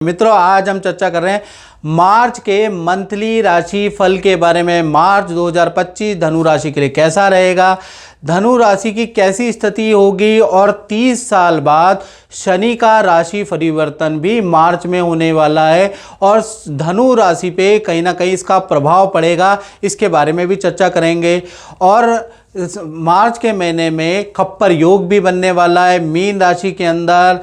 मित्रों, आज हम चर्चा कर रहे हैं मार्च के मंथली राशि फल के बारे में। मार्च 2025 धनु राशि के लिए कैसा रहेगा, धनु राशि की कैसी स्थिति होगी और 30 साल बाद शनि का राशि परिवर्तन भी मार्च में होने वाला है और धनु राशि पे कहीं ना कहीं इसका प्रभाव पड़ेगा, इसके बारे में भी चर्चा करेंगे। और मार्च के महीने में खप्पर योग भी बनने वाला है। मीन राशि के अंदर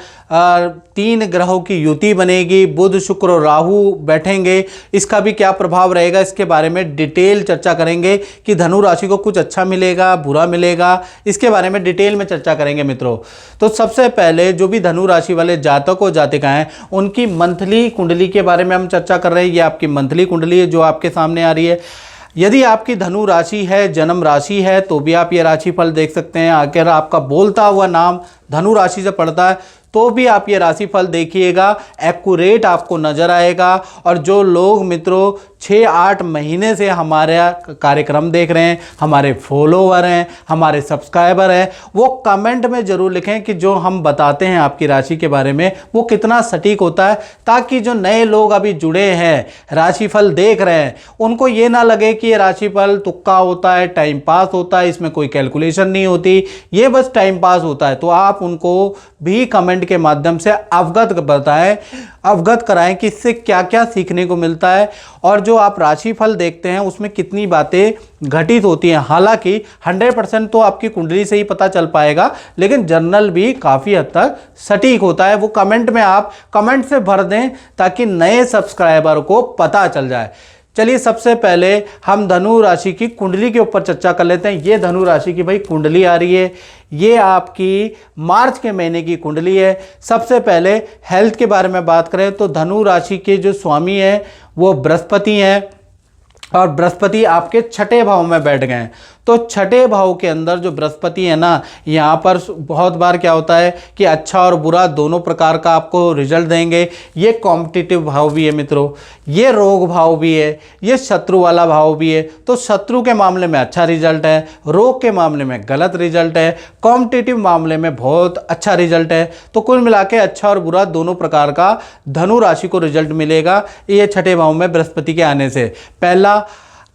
3 ग्रहों की युति बनेगी, बुध शुक्र और राहु बैठेंगे। इसका भी क्या प्रभाव रहेगा, इसके बारे में डिटेल चर्चा करेंगे कि धनु राशि को कुछ अच्छा मिलेगा, बुरा मिलेगा, इसके बारे में डिटेल में चर्चा करेंगे मित्रों। तो सबसे पहले जो भी धनु राशि वाले जातक और जातिकाएं हैं उनकी मंथली कुंडली के बारे में हम चर्चा कर रहे हैं। ये आपकी मंथली कुंडली है जो आपके सामने आ रही है। यदि आपकी धनु राशि है, जन्म राशि है, तो भी आप ये राशिफल देख सकते हैं। अगर आपका बोलता हुआ नाम धनु राशि से पड़ता है तो भी आप ये राशिफल देखिएगा, एक्यूरेट आपको नजर आएगा। और जो लोग मित्रों 6-8 महीने से हमारा कार्यक्रम देख रहे हैं, हमारे फॉलोवर हैं, हमारे सब्सक्राइबर हैं, वो कमेंट में ज़रूर लिखें कि जो हम बताते हैं आपकी राशि के बारे में वो कितना सटीक होता है, ताकि जो नए लोग अभी जुड़े हैं, राशिफल देख रहे हैं, उनको ये ना लगे कि ये राशिफल तुक्का होता है, टाइम पास होता है, इसमें कोई कैलकुलेशन नहीं होती, ये बस टाइम पास होता है। तो आप उनको भी कमेंट के माध्यम से अवगत कराएं कि इससे क्या क्या सीखने को मिलता है और जो आप राशिफल देखते हैं उसमें कितनी बातें घटित होती हैं। हालांकि 100% तो आपकी कुंडली से ही पता चल पाएगा, लेकिन जर्नल भी काफ़ी हद तक सटीक होता है। वो कमेंट में आप कमेंट से भर दें ताकि नए सब्सक्राइबर को पता चल जाए। चलिए सबसे पहले हम धनु राशि की कुंडली के ऊपर चर्चा कर लेते हैं। ये धनु राशि की भाई कुंडली आ रही है, ये आपकी मार्च के महीने की कुंडली है। सबसे पहले हेल्थ के बारे में बात करें तो धनु राशि के जो स्वामी हैं वो बृहस्पति हैं और बृहस्पति आपके 6ठे भाव में बैठ गए हैं। तो 6ठे भाव के अंदर जो बृहस्पति है ना, यहाँ पर बहुत बार क्या होता है कि अच्छा और बुरा दोनों प्रकार का आपको रिजल्ट देंगे। ये कॉम्पिटिटिव भाव भी है मित्रों, ये रोग भाव भी है, ये शत्रु वाला भाव भी है। तो शत्रु के मामले में अच्छा रिजल्ट है, रोग के मामले में गलत रिजल्ट है, कॉम्पिटिटिव मामले में बहुत अच्छा रिजल्ट है। तो कुल मिला के अच्छा और बुरा दोनों प्रकार का धनु राशि को रिजल्ट मिलेगा ये 6ठे भाव में बृहस्पति के आने से। पहला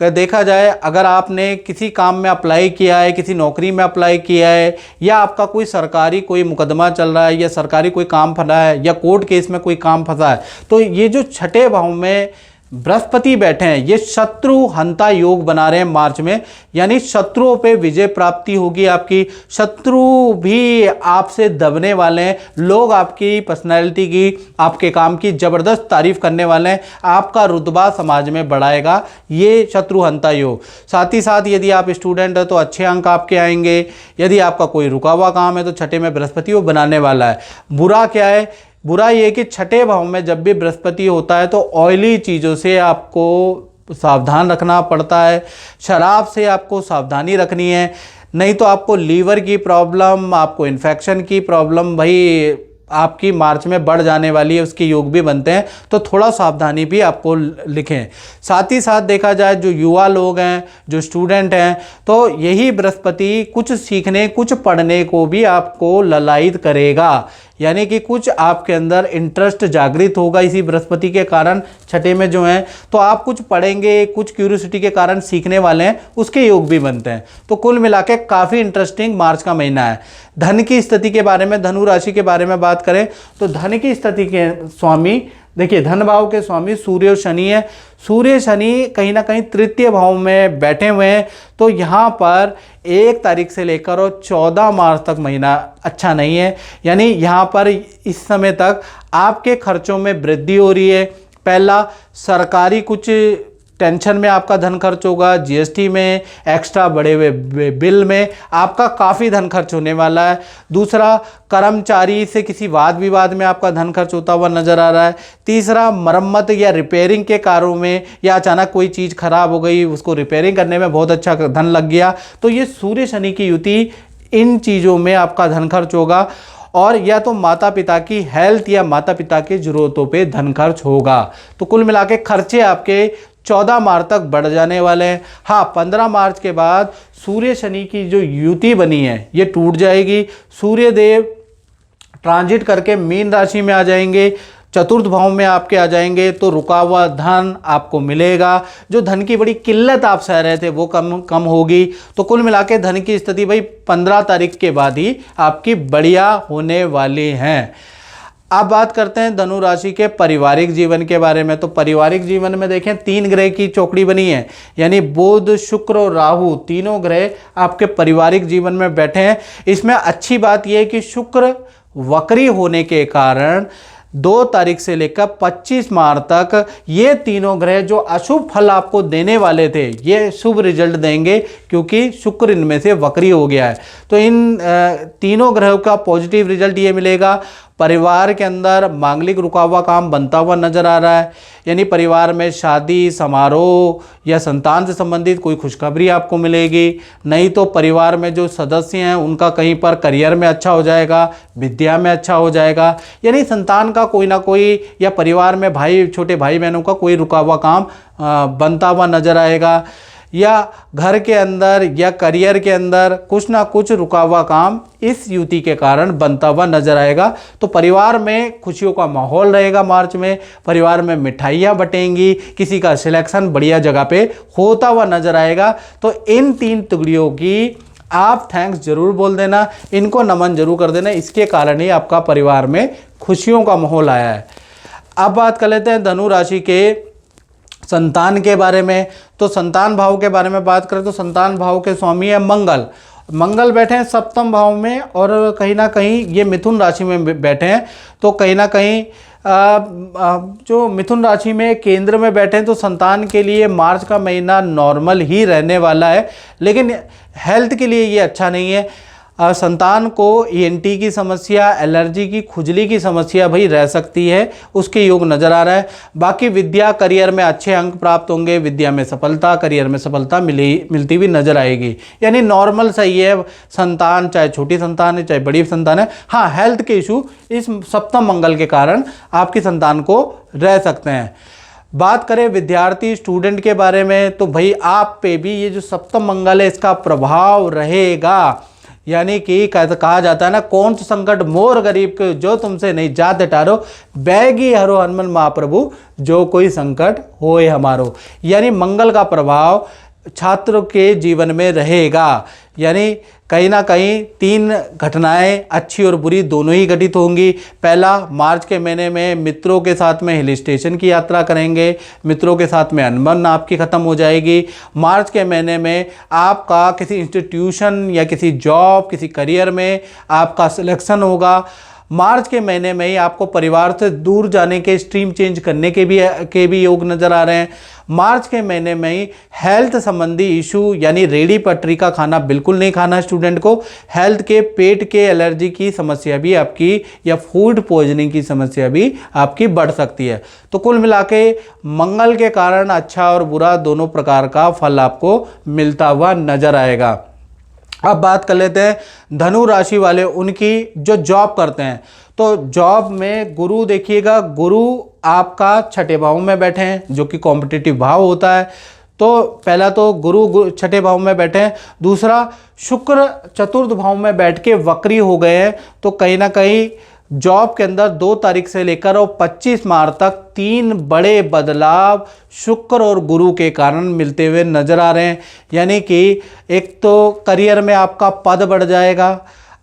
देखा जाए, अगर आपने किसी काम में अप्लाई किया है, किसी नौकरी में अप्लाई किया है, या आपका कोई सरकारी कोई मुकदमा चल रहा है, या सरकारी कोई काम फंसा है, या कोर्ट केस में कोई काम फंसा है, तो ये जो 6ठे भाव में बृहस्पति बैठे हैं ये शत्रु हंता योग बना रहे हैं मार्च में। यानी शत्रुओं पे विजय प्राप्ति होगी आपकी, शत्रु भी आपसे दबने वाले हैं, लोग आपकी पर्सनैलिटी की, आपके काम की ज़बरदस्त तारीफ करने वाले हैं, आपका रुतबा समाज में बढ़ाएगा ये शत्रु हंता योग। साथ ही साथ यदि आप स्टूडेंट हैं तो अच्छे अंक आपके आएंगे। यदि आपका कोई रुका हुआ काम है तो 6ठे में बृहस्पति वो बनाने वाला है। बुरा क्या है, बुरा ये कि 6ठे भाव में जब भी बृहस्पति होता है तो ऑयली चीज़ों से आपको सावधान रखना पड़ता है, शराब से आपको सावधानी रखनी है, नहीं तो आपको लीवर की प्रॉब्लम, आपको इन्फेक्शन की प्रॉब्लम भाई आपकी मार्च में बढ़ जाने वाली है, उसके योग भी बनते हैं। तो थोड़ा सावधानी भी आपको लिखें। साथ ही साथ देखा जाए जो युवा लोग हैं, जो स्टूडेंट हैं, तो यही बृहस्पति कुछ सीखने, कुछ पढ़ने को भी आपको ललायित करेगा। यानी कि कुछ आपके अंदर इंटरेस्ट जागृत होगा इसी बृहस्पति के कारण 6ठे में जो हैं, तो आप कुछ पढ़ेंगे, कुछ क्यूरियोसिटी के कारण सीखने वाले हैं, उसके योग भी बनते हैं। तो कुल मिला के काफ़ी इंटरेस्टिंग मार्च का महीना है। धन की स्थिति के बारे में, धनु राशि के बारे में बात करें तो धन की स्थिति के स्वामी देखिए, धन भाव के स्वामी सूर्य और शनि है। सूर्य शनि कहीं ना कहीं 3य भाव में बैठे हुए हैं। तो यहाँ पर 1 तारीख से लेकर और 14 मार्च तक महीना अच्छा नहीं है। यानी यहाँ पर इस समय तक आपके खर्चों में वृद्धि हो रही है। पहला, सरकारी कुछ टेंशन में आपका धन खर्च होगा, जीएसटी में, एक्स्ट्रा बढ़े हुए बिल में आपका काफ़ी धन खर्च होने वाला है। दूसरा, कर्मचारी से किसी वाद विवाद में आपका धन खर्च होता हुआ नजर आ रहा है। तीसरा, मरम्मत या रिपेयरिंग के कार्यों में, या अचानक कोई चीज़ खराब हो गई उसको रिपेयरिंग करने में बहुत अच्छा धन लग गया। तो ये सूर्य शनि की युति, इन चीज़ों में आपका धन खर्च होगा। और या तो माता पिता की हेल्थ या माता पिता की ज़रूरतों पे धन खर्च होगा। तो कुल मिला के खर्चे आपके 14 मार्च तक बढ़ जाने वाले हैं। हाँ, 15 मार्च के बाद सूर्य शनि की जो युति बनी है ये टूट जाएगी। सूर्य देव ट्रांजिट करके मीन राशि में आ जाएंगे। चतुर्थ भाव में आपके आ जाएंगे तो रुका हुआ धन आपको मिलेगा। जो धन की बड़ी किल्लत आप सह रहे थे वो कम होगी। तो कुल मिला के धन की स्थिति भाई 15 तारीख के बाद ही आपकी बढ़िया होने वाली है। अब बात करते हैं धनु राशि के पारिवारिक जीवन के बारे में। तो पारिवारिक जीवन में देखें 3 ग्रह की चौकड़ी बनी है, यानी बुध, शुक्र और राहु तीनों ग्रह आपके पारिवारिक जीवन में बैठे हैं। इसमें अच्छी बात यह है कि शुक्र वक्री होने के कारण 2 तारीख से लेकर 25 मार्च तक ये तीनों ग्रह जो अशुभ फल आपको देने वाले थे ये शुभ रिजल्ट देंगे, क्योंकि शुक्र इनमें से वक्री हो गया है। तो इन तीनों ग्रहों का पॉजिटिव रिजल्ट ये मिलेगा। परिवार के अंदर मांगलिक रुका हुआ काम बनता हुआ नजर आ रहा है, यानी परिवार में शादी समारोह या संतान से संबंधित कोई खुशखबरी आपको मिलेगी। नहीं तो परिवार में जो सदस्य हैं उनका कहीं पर करियर में अच्छा हो जाएगा, विद्या में अच्छा हो जाएगा, यानी संतान का कोई ना कोई या परिवार में भाई छोटे भाई बहनों का कोई रुका हुआ काम बनता हुआ नजर आएगा, या घर के अंदर या करियर के अंदर कुछ ना कुछ रुका हुआ काम इस युति के कारण बनता हुआ नजर आएगा। तो परिवार में खुशियों का माहौल रहेगा। मार्च में परिवार में मिठाइयाँ बटेंगी, किसी का सिलेक्शन बढ़िया जगह पे होता हुआ नजर आएगा। तो इन 3 तुगड़ियों की आप थैंक्स जरूर बोल देना, इनको नमन जरूर कर देना, इसके कारण ही आपका परिवार में खुशियों का माहौल आया है। अब बात कर लेते हैं धनु राशि के संतान के बारे में। तो संतान भाव के बारे में बात करें तो संतान भाव के स्वामी है मंगल। मंगल बैठे हैं 7वें भाव में और कहीं ना कहीं ये मिथुन राशि में बैठे हैं। तो कहीं ना कहीं जो मिथुन राशि में केंद्र में बैठे हैं तो संतान के लिए मार्च का महीना नॉर्मल ही रहने वाला है, लेकिन हेल्थ के लिए ये अच्छा नहीं है। संतान को ईएनटी की समस्या, एलर्जी की, खुजली की समस्या भाई रह सकती है, उसके योग नज़र आ रहा है। बाकी विद्या करियर में अच्छे अंक प्राप्त होंगे, विद्या में सफलता, करियर में सफलता मिलती हुई नजर आएगी, यानी नॉर्मल सही है। संतान चाहे छोटी संतान है चाहे बड़ी संतान है, हाँ हेल्थ के इशू इस सप्तम मंगल के कारण आपकी संतान को रह सकते हैं। बात करें विद्यार्थी स्टूडेंट के बारे में तो भाई आप पे भी ये जो सप्तम मंगल है इसका प्रभाव रहेगा, यानी कि कहा जाता है ना, कौन सा संकट मोर गरीब के जो तुमसे नहीं जात टारो, बैगी हरो हनुमान महाप्रभु जो कोई संकट होए हमारो। यानी मंगल का प्रभाव छात्रों के जीवन में रहेगा, यानी कहीं ना कहीं 3 घटनाएं अच्छी और बुरी दोनों ही घटित होंगी। पहला, मार्च के महीने में मित्रों के साथ में हिल स्टेशन की यात्रा करेंगे, मित्रों के साथ में अनबन आपकी ख़त्म हो जाएगी। मार्च के महीने में आपका किसी इंस्टीट्यूशन या किसी जॉब, किसी करियर में आपका सिलेक्शन होगा। मार्च के महीने में ही आपको परिवार से दूर जाने के, स्ट्रीम चेंज करने के भी योग नज़र आ रहे हैं। मार्च के महीने में ही हेल्थ संबंधी इशू, यानी रेडी पटरी का खाना बिल्कुल नहीं खाना स्टूडेंट को। हेल्थ के, पेट के एलर्जी की समस्या भी आपकी या फूड पॉइजनिंग की समस्या भी आपकी बढ़ सकती है। तो कुल मिला के मंगल के कारण अच्छा और बुरा दोनों प्रकार का फल आपको मिलता हुआ नजर आएगा। अब बात कर लेते हैं धनु राशि वाले, उनकी जो जॉब करते हैं। तो जॉब में गुरु देखिएगा, गुरु आपका 6ठे भाव में बैठे हैं जो कि कॉम्पिटिटिव भाव होता है। तो पहला तो गुरु 6ठे भाव में बैठे हैं, दूसरा शुक्र 4th भाव में बैठ के वक्री हो गए हैं। तो कहीं ना कहीं जॉब के अंदर 2 तारीख से लेकर और 25 मार्च तक 3 बड़े बदलाव शुक्र और गुरु के कारण मिलते हुए नजर आ रहे हैं। यानी कि एक तो करियर में आपका पद बढ़ जाएगा,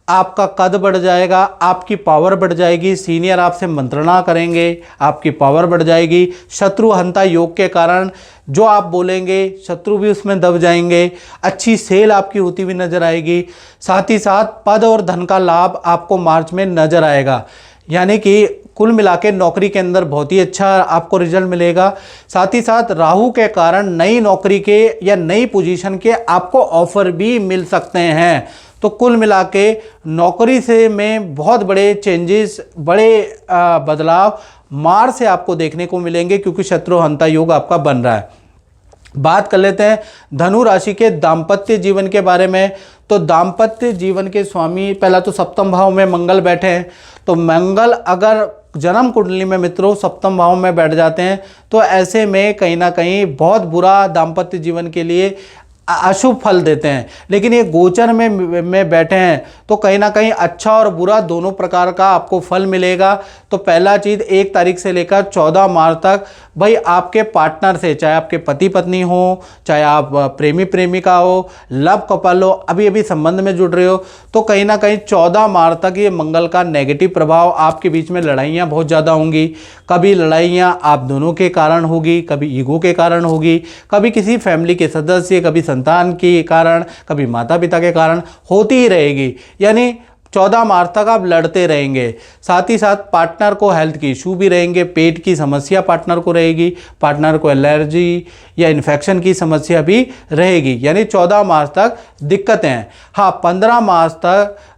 आपका कद बढ़ जाएगा, आपकी पावर बढ़ जाएगी, सीनियर आपसे मंत्रणा करेंगे, आपकी पावर बढ़ जाएगी। शत्रु हंता योग के कारण जो आप बोलेंगे शत्रु भी उसमें दब जाएंगे। अच्छी सेल आपकी होती हुई नजर आएगी। साथ ही साथ पद और धन का लाभ आपको मार्च में नजर आएगा, यानी कि कुल मिला के नौकरी के अंदर बहुत ही अच्छा आपको रिजल्ट मिलेगा। साथ ही साथ राहु के कारण नई नौकरी के या नई पोजीशन के आपको ऑफर भी मिल सकते हैं। तो कुल मिला के नौकरी से में बहुत बड़े चेंजेस, बड़े बदलाव मार्च से आपको देखने को मिलेंगे, क्योंकि शत्रु हंता योग आपका बन रहा है। बात कर लेते हैं धनु राशि के दाम्पत्य जीवन के बारे में। तो दाम्पत्य जीवन के स्वामी पहला तो 7वें भाव में मंगल बैठे हैं। तो मंगल अगर जन्म कुंडली में मित्रों 7वें भाव में बैठ जाते हैं तो ऐसे में कहीं ना कहीं बहुत बुरा दाम्पत्य जीवन के लिए अशुभ फल देते हैं। लेकिन ये गोचर में बैठे हैं तो कहीं ना कहीं अच्छा और बुरा दोनों प्रकार का आपको फल मिलेगा। तो पहला चीज़ 1 तारीख से लेकर 14 मार्च तक भाई आपके पार्टनर से, चाहे आपके पति पत्नी हो, चाहे आप प्रेमी प्रेमिका हो, लव कपल हो, अभी अभी संबंध में जुड़ रहे हो, तो कहीं ना कहीं 14 मार्च तक ये मंगल का नेगेटिव प्रभाव, आपके बीच में लड़ाइयाँ बहुत ज़्यादा होंगी। कभी लड़ाइयाँ आप दोनों के कारण होगी, कभी ईगो के कारण होगी, कभी किसी फैमिली के सदस्य, कभी संतान के कारण, कभी माता पिता के कारण होती ही रहेगी। यानी 14 मार्च तक आप लड़ते रहेंगे। साथ ही साथ पार्टनर को हेल्थ की इशू भी रहेंगे, पेट की समस्या पार्टनर को रहेगी, पार्टनर को एलर्जी या इन्फेक्शन की समस्या भी रहेगी। यानी 14 मार्च तक दिक्कतें हैं। हाँ, 15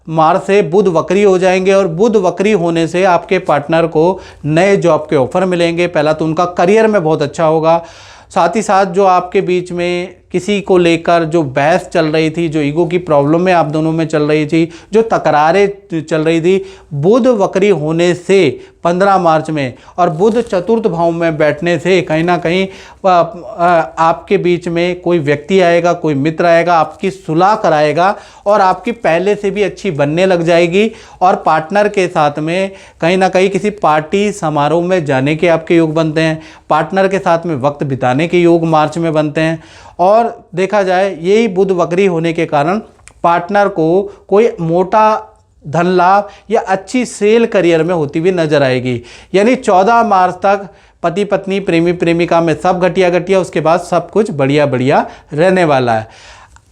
मार्च से बुध वक्री हो जाएंगे और बुध वक्री होने से आपके पार्टनर को नए जॉब के ऑफर मिलेंगे। पहला तो उनका करियर में बहुत अच्छा होगा। साथ ही साथ जो आपके बीच में किसी को लेकर जो बहस चल रही थी, जो ईगो की प्रॉब्लम में आप दोनों में चल रही थी, जो तकरारें चल रही थी, बुध वक्री होने से 15 मार्च में और बुध चतुर्थ भाव में बैठने से कहीं ना कहीं आपके बीच में कोई व्यक्ति आएगा, कोई मित्र आएगा, आपकी सुलह कराएगा और आपकी पहले से भी अच्छी बनने लग जाएगी। और पार्टनर के साथ में कहीं ना कहीं किसी पार्टी समारोह में जाने के आपके योग बनते हैं, पार्टनर के साथ में वक्त बिताने के योग मार्च में बनते हैं। और देखा जाए यही बुध वक्री होने के कारण पार्टनर को कोई मोटा धन लाभ या अच्छी सेल करियर में होती हुई नजर आएगी। यानी 14 मार्च तक पति पत्नी प्रेमी प्रेमिका में सब घटिया घटिया, उसके बाद सब कुछ बढ़िया बढ़िया रहने वाला है।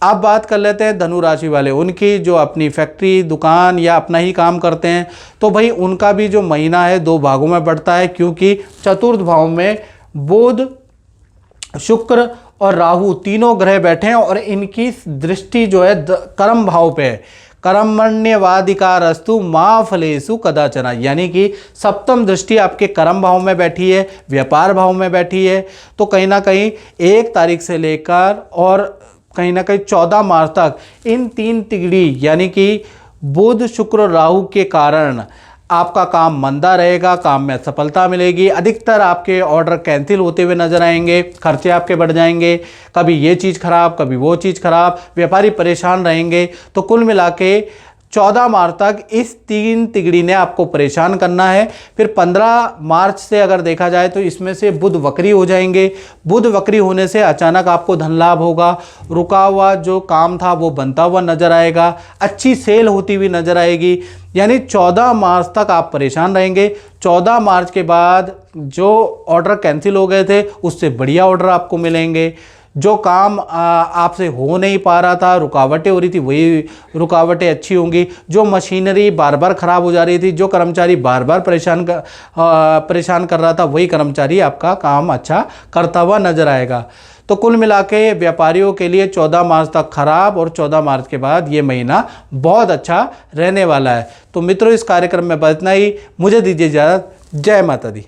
अब बात कर लेते हैं धनु राशि वाले, उनकी जो अपनी फैक्ट्री दुकान या अपना ही काम करते हैं, तो भाई उनका भी जो महीना है 2 भागों में बढ़ता है, क्योंकि चतुर्थ भाव में बुध, शुक्र और राहु तीनों ग्रह बैठे हैं और इनकी दृष्टि जो है कर्म भाव पे है। कर्मण्यवाधिकारस्तु मा फलेषु कदाचन, यानी कि सप्तम दृष्टि आपके कर्म भाव में बैठी है, व्यापार भाव में बैठी है। तो कहीं ना कहीं 1 तारीख से लेकर और कहीं ना कहीं 14 मार्च तक इन 3 तिगड़ी यानी कि बुध शुक्र राहु के कारण आपका काम मंदा रहेगा, काम में सफलता मिलेगी। अधिकतर आपके ऑर्डर कैंसिल होते हुए नजर आएंगे, खर्चे आपके बढ़ जाएंगे, कभी ये चीज़ खराब, कभी वो चीज़ खराब, व्यापारी परेशान रहेंगे। तो कुल मिला के 14 मार्च तक इस 3 तिगड़ी ने आपको परेशान करना है। फिर 15 मार्च से अगर देखा जाए तो इसमें से बुध वक्री हो जाएंगे। बुध वक्री होने से अचानक आपको धन लाभ होगा, रुका हुआ जो काम था वो बनता हुआ नजर आएगा, अच्छी सेल होती हुई नजर आएगी। यानी 14 मार्च तक आप परेशान रहेंगे। 14 मार्च के बाद जो ऑर्डर कैंसिल हो गए थे उससे बढ़िया ऑर्डर आपको मिलेंगे। जो काम आपसे हो नहीं पा रहा था, रुकावटें हो रही थी, वही रुकावटें अच्छी होंगी। जो मशीनरी बार बार ख़राब हो जा रही थी, जो कर्मचारी बार बार परेशान कर रहा था, वही कर्मचारी आपका काम अच्छा करता हुआ नजर आएगा। तो कुल मिला के व्यापारियों के लिए 14 मार्च तक खराब और 14 मार्च के बाद ये महीना बहुत अच्छा रहने वाला है। तो मित्रों, इस कार्यक्रम में बस इतना ही। मुझे दीजिए इजाज़त। जय माता दी।